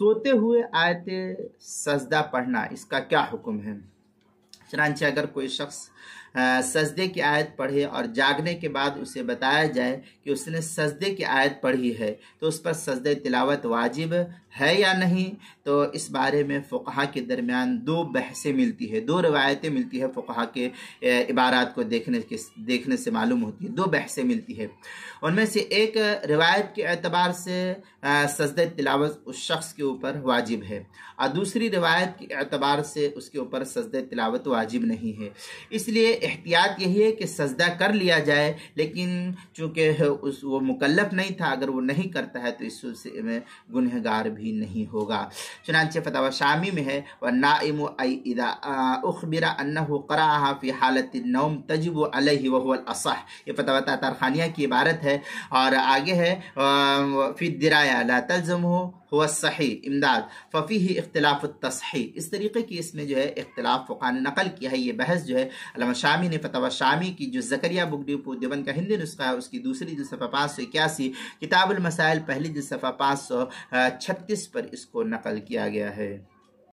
सोते हुए आयत सजदा पढ़ना इसका क्या हुक्म है। चनांचे अगर कोई शख्स सजदे की आयत पढ़े और जागने के बाद उसे बताया जाए कि उसने सजदे की आयत पढ़ी है तो उस पर सजदे तिलावत वाजिब है या नहीं, तो इस बारे में फ़ुक़हा के दरमियान दो बहसें मिलती है, दो रवायतें मिलती है। फ़ुक़हा के इबारात को देखने से मालूम होती है, दो बहसें मिलती है। उनमें से एक रिवायत के एतबार से सजदे तिलावत उस शख्स के ऊपर वाजिब है और दूसरी रिवायत के एतबार से उसके ऊपर सजदे तिलावत वाजिब नहीं है। इसलिए एहतियात यही है कि सजदा कर लिया जाए, लेकिन चूँकि वो मुकल्लफ नहीं था, अगर वो नहीं करता है तो इस सिलसिले में गुनहगार भी नहीं होगा। चुनांचे फतवा शामी में है वन्नाइमु इदा उखबिरा अन्नहु क़राअहा फ़ी हालति नौम तजिबु अलैहि व हुवल असह। ये फतवा तारखानिया की इबारत है और आगे है फ़ी दिराया ला तल्ज़मुहु हुवा सही इमदाद फ़फ़ीही इख्तिलाफ़ तस्ही। इस तरीके की इसमें जो है इख्तिलाफ फ़ुक़हा ने नकल किया है। ये बहस जो है अल्लामा शामी ने फतवा शामी की जो ज़करिया बुक डिपो देवबंद का हिंदी नुस्खा है उसकी दूसरी जिल्द सफ़ा 581, किताबुल मसाइल पहली जिल्द सफ़ा 536 पर इसको नकल किया गया है।